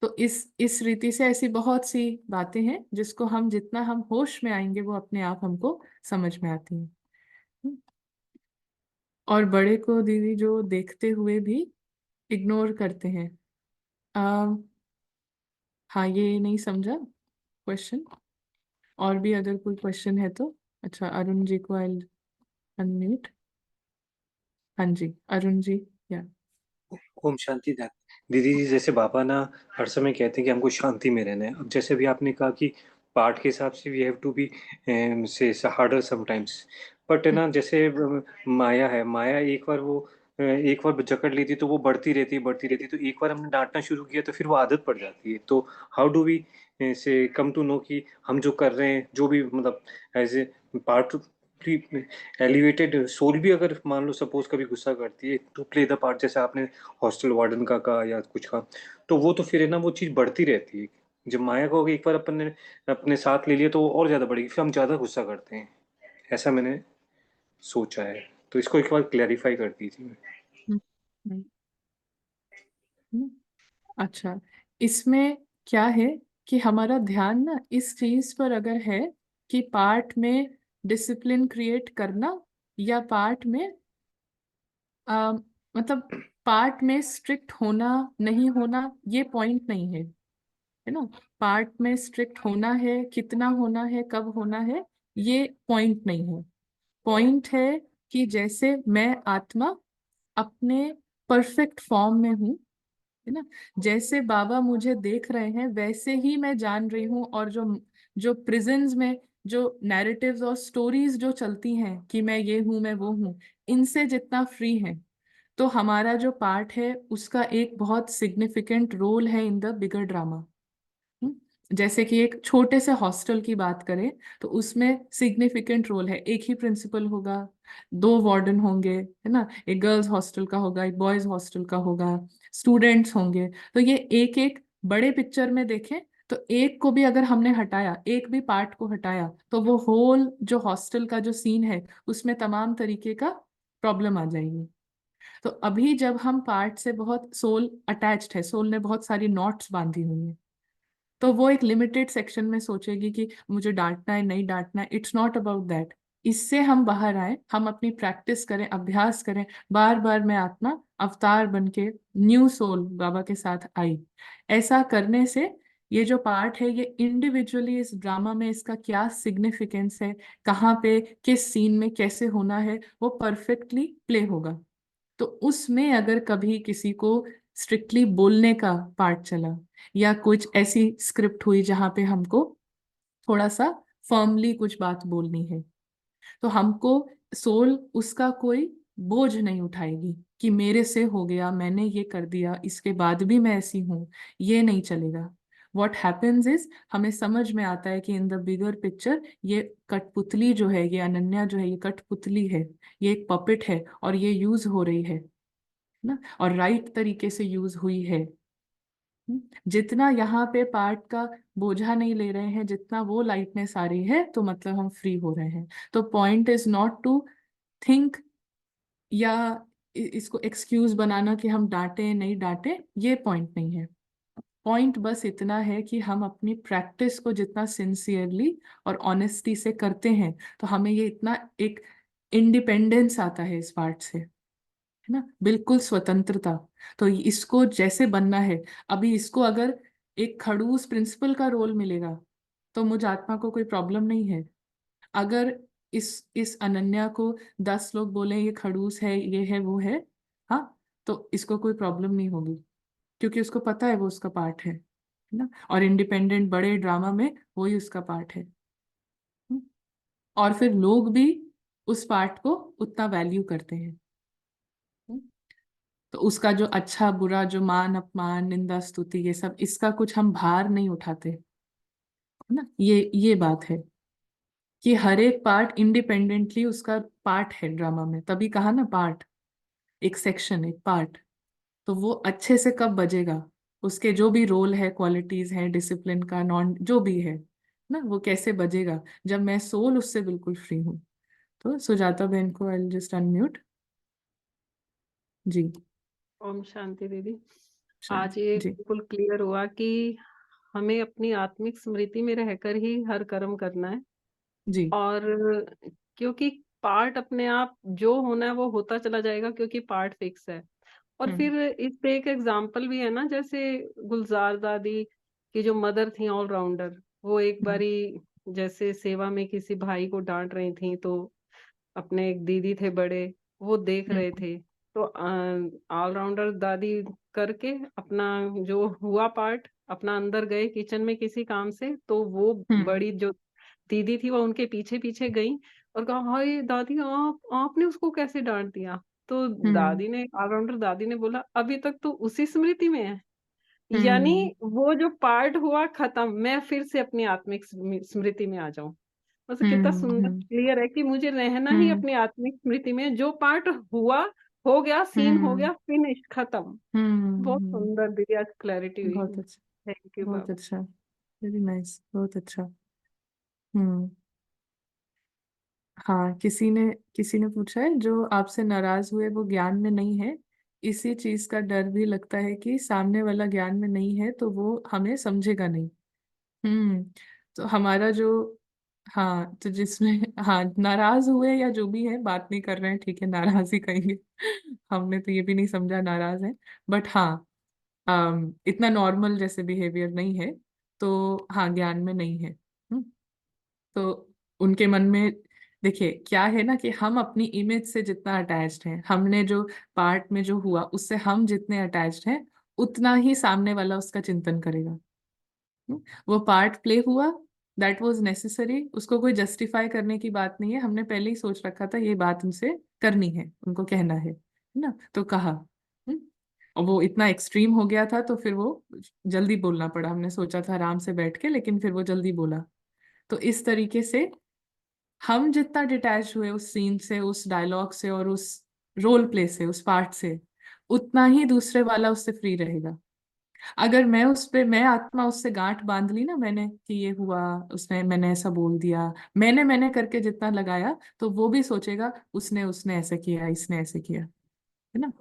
तो इस रीति से ऐसी बहुत सी बातें हैं जिसको हम जितना हम होश में आएंगे वो अपने आप हमको समझ में आती हैं। हम्म। और बड़े को दीदी जो देखते हुए भी इग्नोर करते हैं। आ, हाँ, ये नहीं समझा क्वेश्चन। और भी अगर कोई क्वेश्चन है तो। अच्छा, अरुण जी को आई अनम्यूट। हाँ जी, अरुण जी। या ओम शांति दा दीदी जी, जैसे बाबा ना हर समय कहते हैं कि हमको शांति में रहना है। अब जैसे भी आपने कहा कि पाठ के हिसाब से वी हैव टू बी से हार्डर समटाइम्स, बट ना जैसे माया है, माया एक बार जकड़ लेती तो वो बढ़ती रहती है। तो एक बार हमने डांटना शुरू किया तो फिर वो आदत पड़ जाती है। तो हाउ डू वी से कम टू नो कि हम जो कर रहे हैं, जो भी मतलब as a part elevated soul भी अगर मान लो सपोज कभी गुस्सा करती है टू प्ले द पार्ट, जैसे आपने हॉस्टल वार्डन का कहा या कुछ का, तो वो तो फिर है ना वो चीज़ बढ़ती रहती है। जब माया को एक बार अपन ने अपने साथ ले लिया तो वो और ज़्यादा बढ़ेगी, फिर हम ज़्यादा गुस्सा करते हैं। ऐसा मैंने सोचा है, तो इसको एक बार क्लैरिफाई कर दीजिए। हम्म, हम्म, हम्म। अच्छा, इसमें क्या है कि हमारा ध्यान ना इस चीज पर अगर है कि पार्ट में डिसिप्लिन क्रिएट करना या पार्ट में आ, मतलब पार्ट में स्ट्रिक्ट होना नहीं होना, ये पॉइंट नहीं है ना। पार्ट में स्ट्रिक्ट होना है, कितना होना है, कब होना है, ये पॉइंट नहीं है। पॉइंट है कि जैसे मैं आत्मा अपने परफेक्ट फॉर्म में हूँ, है ना, जैसे बाबा मुझे देख रहे हैं वैसे ही मैं जान रही हूँ। और जो जो प्रिजन्स में जो नैरेटिव्स और स्टोरीज जो चलती हैं कि मैं ये हूँ मैं वो हूँ, इनसे जितना फ्री है, तो हमारा जो पार्ट है उसका एक बहुत सिग्निफिकेंट रोल है इन द बिगर ड्रामा। जैसे कि एक छोटे से हॉस्टल की बात करें तो उसमें सिग्निफिकेंट रोल है, एक ही प्रिंसिपल होगा, दो वार्डन होंगे, है ना, एक गर्ल्स हॉस्टल का होगा, एक बॉयज हॉस्टल का होगा, स्टूडेंट्स होंगे। तो ये एक एक बड़े पिक्चर में देखें तो एक को भी अगर हमने हटाया, एक भी पार्ट को हटाया, तो वो होल जो हॉस्टल का जो सीन है उसमें तमाम तरीके का प्रॉब्लम आ जाएगी। तो अभी जब हम पार्ट से बहुत सोल अटैच्ड है, सोल ने बहुत सारी नॉट्स बांधी हुई है, तो वो एक लिमिटेड सेक्शन में सोचेगी कि मुझे डांटना है नहीं डांटना है। It's not about that. इससे हम बाहर आए, हम अपनी प्रैक्टिस करें, अभ्यास करें, बार बार मैं आत्मा अवतार बन के न्यू सोल बाबा के साथ आई। ऐसा करने से ये जो पार्ट है ये इंडिविजुअली इस ड्रामा में इसका क्या सिग्निफिकेंस है, कहाँ पे किस सीन में कैसे होना है, वो परफेक्टली प्ले होगा। तो उसमें अगर कभी किसी को स्ट्रिक्टली बोलने का पार्ट चला या कुछ ऐसी स्क्रिप्ट हुई जहां पे हमको थोड़ा सा फर्मली कुछ बात बोलनी है, तो हमको सोल उसका कोई बोझ नहीं उठाएगी कि मेरे से हो गया, मैंने ये कर दिया, इसके बाद भी मैं ऐसी हूं, ये नहीं चलेगा। वॉट हैपेंस इज, हमें समझ में आता है कि इन द बिगर पिक्चर ये कठपुतली जो है, ये अनन्या जो है, ये कठपुतली है, ये एक पपेट है और ये यूज हो रही है ना, और राइट तरीके से यूज हुई है। जितना यहाँ पे पार्ट का बोझा नहीं ले रहे हैं, जितना वो लाइटनेस आ रही है, तो मतलब हम फ्री हो रहे हैं। तो point is not to think या इसको एक्सक्यूज बनाना कि हम डांटे नहीं डांटे, ये पॉइंट नहीं है। पॉइंट बस इतना है कि हम अपनी प्रैक्टिस को जितना सिंसियरली और ऑनेस्टी से करते हैं, तो हमें ये इतना एक इंडिपेंडेंस आता है इस पार्ट से, है ना, बिल्कुल स्वतंत्रता। तो इसको जैसे बनना है, अभी इसको अगर एक खड़ूस प्रिंसिपल का रोल मिलेगा तो मुझ आत्मा को कोई प्रॉब्लम नहीं है। अगर इस अनन्या को 10 लोग बोले ये खड़ूस है, ये है, वो है, हाँ, तो इसको कोई प्रॉब्लम नहीं होगी, क्योंकि उसको पता है वो उसका पार्ट है ना। और इंडिपेंडेंट बड़े ड्रामा में वही उसका पार्ट है। हम्म। और फिर लोग भी उस पार्ट को उतना वैल्यू करते हैं। हम्म। तो उसका जो अच्छा बुरा, जो मान अपमान निंदा स्तुति, ये सब, इसका कुछ हम भार नहीं उठाते, है ना, ये बात है। कि हर एक पार्ट इंडिपेंडेंटली उसका पार्ट है ड्रामा में, तभी कहा ना पार्ट, एक सेक्शन, एक पार्ट। तो वो अच्छे से कब बजेगा, उसके जो भी रोल है, क्वालिटीज है, डिसिप्लिन का, नॉन जो भी है ना, वो कैसे बजेगा जब मैं सोल उससे बिल्कुल फ्री हूँ। तो सुजाता बहन को आई जस्ट अनम्यूट। जी। ओम शांति दीदी। आज शांति ये जी। बिल्कुल क्लियर हुआ कि हमें अपनी आत्मिक स्मृति में रहकर ही हर कर्म करना है। जी। और क्योंकि पार्ट अपने आप जो होना है वो होता चला जाएगा, क्योंकि पार्ट फिक्स है। और हम्म। फिर इस पे एक एग्जाम्पल भी है ना, जैसे गुलजार दादी की जो मदर थी ऑलराउंडर, वो एक हम्म। बारी जैसे सेवा में किसी भाई को डांट रही थी, तो अपने एक दीदी थे बड़े, वो देख रहे हम्म। थे, तो ऑलराउंडर दादी करके अपना जो हुआ पार्ट, अपना अंदर गए किचन में किसी काम से, तो वो हम्म। बड़ी जो दीदी थी वो उनके पीछे पीछे गई और कहा, हाय दादी, आपने उसको कैसे डांट दिया? तो हम्म। दादी ने, ऑलराउंडर दादी ने बोला, अभी तक तो उसी स्मृति में है, यानी हम्म। वो जो पार्ट हुआ खत्म, मैं फिर से अपनी आत्मिक स्मृति में आ जाऊं। मतलब कितना हम्म। सुंदर क्लियर है कि मुझे रहना ही हम्म। अपनी आत्मिक स्मृति में, जो पार्ट हुआ हो गया, सीन हो हम्म। गया, फिनिश, खत्म। बहुत हम्म। सुंदर दीदी, आज क्लैरिटी हुई। बहुत अच्छा। थैंक यू बहुत बाबा। अच्छा। वेरी नाइस, बहुत अच्छा। हम्म। हाँ, किसी ने पूछा है, जो आपसे नाराज हुए वो ज्ञान में नहीं है, इसी चीज का डर भी लगता है कि सामने वाला ज्ञान में नहीं है तो वो हमें समझेगा नहीं। हम्म। तो हमारा जो, हाँ, तो जिसमें, हाँ, नाराज हुए या जो भी है, बात नहीं कर रहे हैं, ठीक है, नाराज ही कहेंगे। हमने तो ये भी नहीं समझा नाराज है, बट हाँ, इतना नॉर्मल जैसे बिहेवियर नहीं है, तो हाँ, ज्ञान में नहीं है। तो उनके मन में, देखिए क्या है ना, कि हम अपनी इमेज से जितना अटैच्ड हैं, हमने जो पार्ट में जो हुआ उससे हम जितने अटैच्ड हैं, उतना ही सामने वाला उसका चिंतन करेगा। वो पार्ट प्ले हुआ, दैट वाज नेसेसरी, उसको कोई जस्टिफाई करने की बात नहीं है, हमने पहले ही सोच रखा था ये बात उनसे करनी है, उनको कहना है ना, तो कहा। हम्म? और वो इतना एक्सट्रीम हो गया था तो फिर वो जल्दी बोलना पड़ा, हमने सोचा था आराम से बैठ के, लेकिन फिर वो जल्दी बोला। तो इस तरीके से हम जितना डिटैच हुए उस सीन से, उस डायलॉग से, और उस रोल प्ले से, उस पार्ट से, उतना ही दूसरे वाला उससे फ्री रहेगा। अगर मैं उस पे, मैं आत्मा उससे गांठ बांध ली ना, मैंने कि ये हुआ, उसने, मैंने ऐसा बोल दिया, मैंने करके जितना लगाया, तो वो भी सोचेगा उसने उसने ऐसे किया, इसने ऐसे किया, है ना।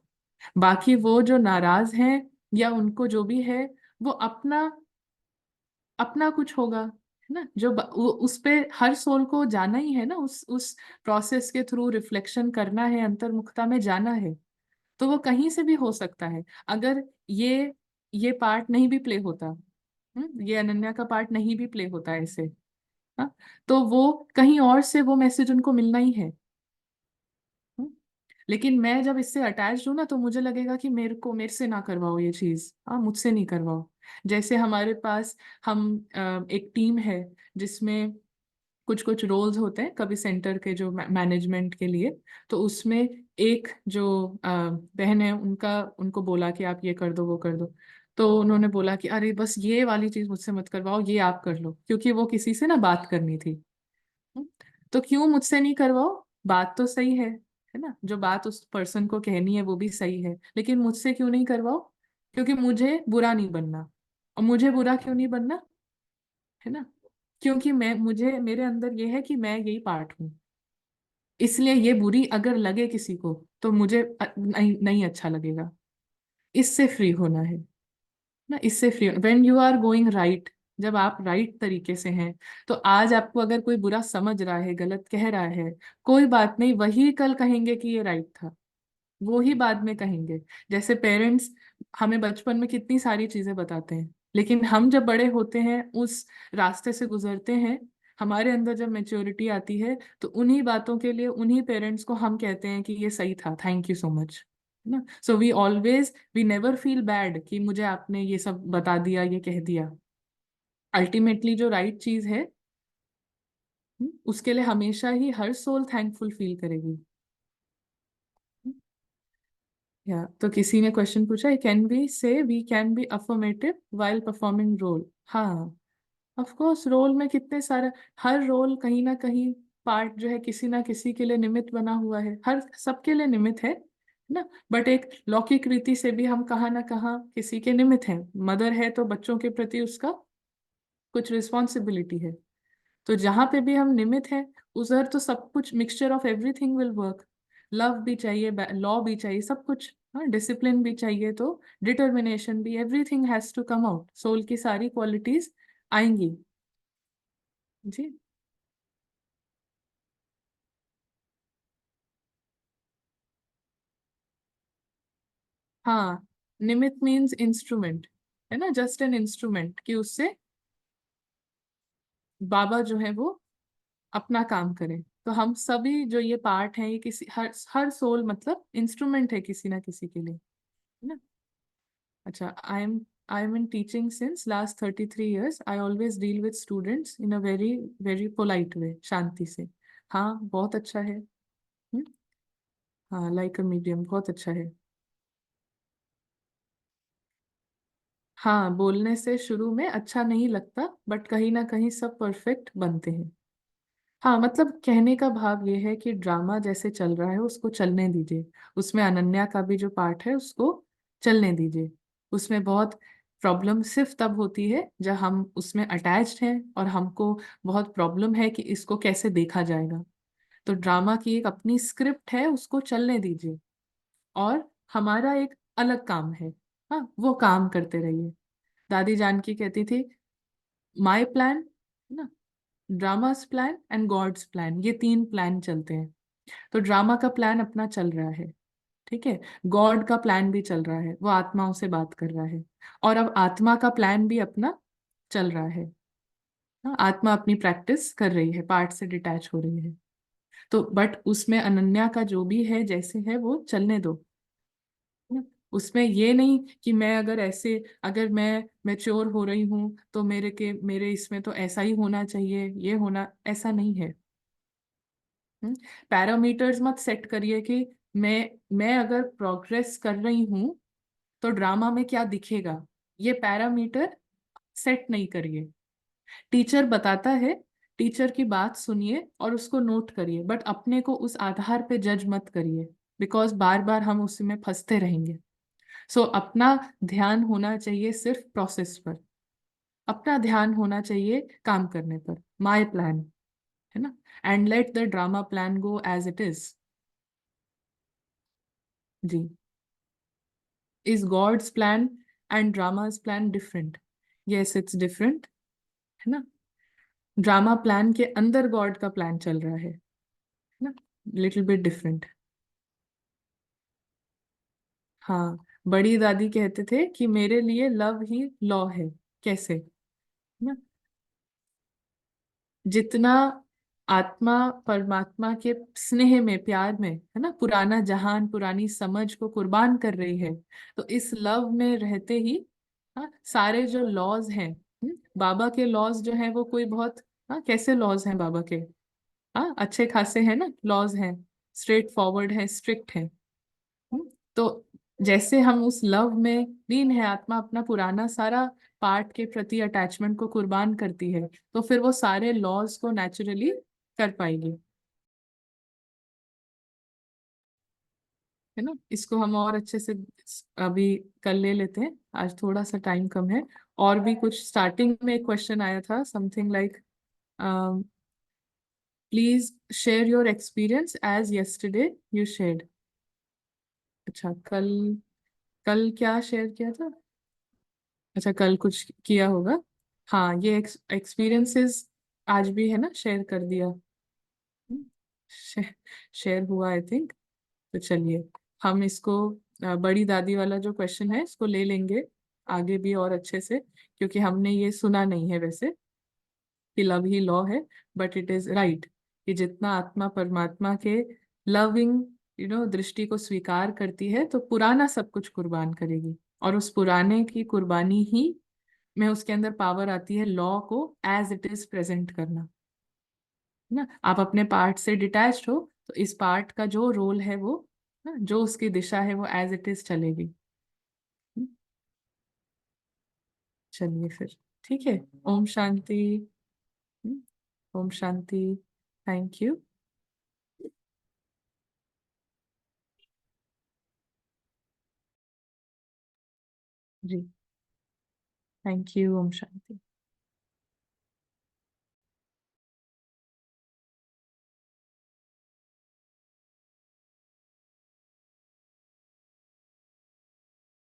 बाकी वो जो नाराज हैं या उनको जो भी है, वो अपना अपना कुछ होगा, है ना, जो उस पे हर सोल को जाना ही है ना, उस प्रोसेस के थ्रू रिफ्लेक्शन करना है, अंतर्मुखता में जाना है। तो वो कहीं से भी हो सकता है। अगर ये पार्ट नहीं भी प्ले होता, ये अनन्या का पार्ट नहीं भी प्ले होता ऐसे, हाँ, तो वो कहीं और से वो मैसेज उनको मिलना ही है। हम्म, लेकिन मैं जब इससे अटैच हूं ना, तो मुझे लगेगा कि मेरे से ना करवाओ ये चीज, हाँ, मुझसे नहीं करवाओ। जैसे हमारे पास, हम एक टीम है जिसमें कुछ कुछ रोल्स होते हैं, कभी सेंटर के जो मैनेजमेंट के लिए, तो उसमें एक जो बहन है, उनको बोला कि आप ये कर दो, वो कर दो। तो उन्होंने बोला कि अरे बस ये वाली चीज मुझसे मत करवाओ, ये आप कर लो, क्योंकि वो किसी से ना बात करनी थी। हम्म, तो क्यों मुझसे नहीं करवाओ, बात तो सही है ना, जो बात उस पर्सन को कहनी है वो भी सही है, लेकिन मुझसे क्यों नहीं करवाओ? क्योंकि मुझे बुरा नहीं बनना। और मुझे बुरा क्यों नहीं बनना, है ना, क्योंकि मेरे अंदर ये है कि मैं यही पार्ट हूँ, इसलिए ये बुरी अगर लगे किसी को तो मुझे नहीं नहीं अच्छा लगेगा। इससे फ्री होना है ना, इससे free, when you are going right, जब आप राइट तरीके से हैं, तो आज आपको अगर कोई बुरा समझ रहा है, गलत कह रहा है, कोई बात नहीं, वही कल कहेंगे कि ये राइट था, वो ही बाद में कहेंगे। जैसे पेरेंट्स हमें बचपन में कितनी सारी चीजें बताते हैं, लेकिन हम जब बड़े होते हैं, उस रास्ते से गुजरते हैं, हमारे अंदर जब मेच्योरिटी आती है, तो उन्हीं बातों के लिए उन्हीं पेरेंट्स को हम कहते हैं कि ये सही था, थैंक यू सो मच, है ना। So we never feel bad कि मुझे आपने ये सब बता दिया, ये कह दिया। अल्टीमेटली जो राइट चीज है, उसके लिए हमेशा ही हर सोल थैंकफुल फील करेगी। या तो किसी ने क्वेश्चन पूछा, can we say we can be affirmative while performing role? हाँ, ऑफ कोर्स रोल में कितने सारे, हर रोल कहीं ना कहीं पार्ट जो है किसी ना किसी के लिए निमित्त बना हुआ है, हर सबके लिए निमित्त है ना। बट एक लौकिक रीति से भी हम कहाँ ना कहाँ किसी के निमित्त हैं। मदर है तो बच्चों के प्रति उसका कुछ रिस्पॉन्सिबिलिटी है। तो जहां पे भी हम निमित्त हैं उधर तो सब कुछ mixture of everything will work. Love भी चाहिए, लॉ भी चाहिए, सब कुछ, हाँ, डिसिप्लिन भी चाहिए, तो डिटर्मिनेशन भी, everything has to come out, soul की सारी क्वालिटीज आएंगी जी। हाँ, निमित्त मीन्स इंस्ट्रूमेंट, है ना, जस्ट एन इंस्ट्रूमेंट कि उससे बाबा जो है वो अपना काम करें। तो हम सभी जो ये पार्ट हैं, ये किसी, हर सोल मतलब इंस्ट्रूमेंट है किसी ना किसी के लिए, है ना। अच्छा, I am in teaching since last 33 years। I always deal with students in a very very polite way, शांति से। हाँ, बहुत अच्छा है। हाँ, लाइक अ मीडियम, बहुत अच्छा है। हाँ, बोलने से शुरू में अच्छा नहीं लगता, बट कहीं ना कहीं सब परफेक्ट बनते हैं। हाँ, मतलब कहने का भाव ये है कि ड्रामा जैसे चल रहा है उसको चलने दीजिए। उसमें अनन्या का भी जो पार्ट है उसको चलने दीजिए। उसमें बहुत प्रॉब्लम सिर्फ तब होती है जब हम उसमें अटैच्ड हैं और हमको बहुत प्रॉब्लम है कि इसको कैसे देखा जाएगा। तो ड्रामा की एक अपनी स्क्रिप्ट है, उसको चलने दीजिए, और हमारा एक अलग काम है। हाँ, वो काम करते रहिए। दादी जानकी कहती थी, माई प्लान, ना, drama's plan and God's plan, ये तीन प्लान चलते हैं। तो ड्रामा का प्लान अपना चल रहा है, ठीक है। गॉड का प्लान भी चल रहा है, वो आत्माओं से बात कर रहा है। और अब आत्मा का प्लान भी अपना चल रहा है। हाँ, आत्मा अपनी प्रैक्टिस कर रही है, पार्ट से डिटैच हो रही है। तो बट उसमें अनन्या का जो भी है जैसे है वो चलने दो। उसमें ये नहीं कि मैं अगर ऐसे, अगर मैं मैच्योर हो रही हूँ तो मेरे इसमें तो ऐसा ही होना चाहिए, ये होना, ऐसा नहीं है। पैरामीटर्स मत सेट करिए कि मैं अगर प्रोग्रेस कर रही हूँ तो ड्रामा में क्या दिखेगा, ये पैरामीटर सेट नहीं करिए। टीचर बताता है, टीचर की बात सुनिए और उसको नोट करिए, बट अपने को उस आधार पे जज मत करिए, बिकॉज बार बार हम उसमें फंसते रहेंगे। सो अपना ध्यान होना चाहिए सिर्फ प्रोसेस पर, अपना ध्यान होना चाहिए काम करने पर, माई प्लान, है ना। And let the drama plan go as it is. जी। Is God's plan and drama's plan different? Yes, it's different, है ना। ड्रामा प्लान के अंदर गॉड का प्लान चल रहा है ना, लिटिल बिट डिफरेंट। हाँ, बड़ी दादी कहते थे कि मेरे लिए लव ही लॉ है। कैसे ना, जितना आत्मा परमात्मा के स्नेह में, प्यार में, है ना, पुराना जहान, पुरानी समझ को कुर्बान कर रही है, तो इस लव में रहते ही, हाँ, सारे जो लॉज हैं, बाबा के लॉज जो हैं वो कोई बहुत, हाँ, कैसे लॉज हैं बाबा के, हाँ, अच्छे खासे हैं ना लॉज हैं, स्ट्रेट फॉरवर्ड है, स्ट्रिक्ट है। तो जैसे हम उस लव में लीन है, आत्मा अपना पुराना सारा पार्ट के प्रति अटैचमेंट को कुर्बान करती है, तो फिर वो सारे लॉज को नेचुरली कर पाएगी, है ना। इसको हम और अच्छे से अभी कल ले लेते हैं, आज थोड़ा सा टाइम कम है। और भी कुछ, स्टार्टिंग में एक क्वेश्चन आया था something like, please share your experience as yesterday you shared. अच्छा, कल, कल क्या शेयर किया था? अच्छा, कल कुछ किया होगा। हाँ, ये एक्सपीरियंसेस आज भी है ना, शेयर कर दिया। शेयर हुआ आई थिंक। तो चलिए, हम इसको बड़ी दादी वाला जो क्वेश्चन है इसको ले लेंगे आगे भी और अच्छे से, क्योंकि हमने ये सुना नहीं है वैसे कि लव ही लॉ है। बट इट इज राइट कि जितना आत्मा परमात्मा के लविंग दृष्टि को स्वीकार करती है तो पुराना सब कुछ कुर्बान करेगी, और उस पुराने की कुर्बानी ही में उसके अंदर पावर आती है लॉ को एज इट इज प्रेजेंट करना, है ना। आप अपने पार्ट से डिटैच्ड हो तो इस पार्ट का जो रोल है वो, ना, जो उसकी दिशा है वो एज इट इज चलेगी। चलिए फिर। ठीक है। ओम शांति। ओम शांति। Thank you. जी, थैंक यू। ओम शांति।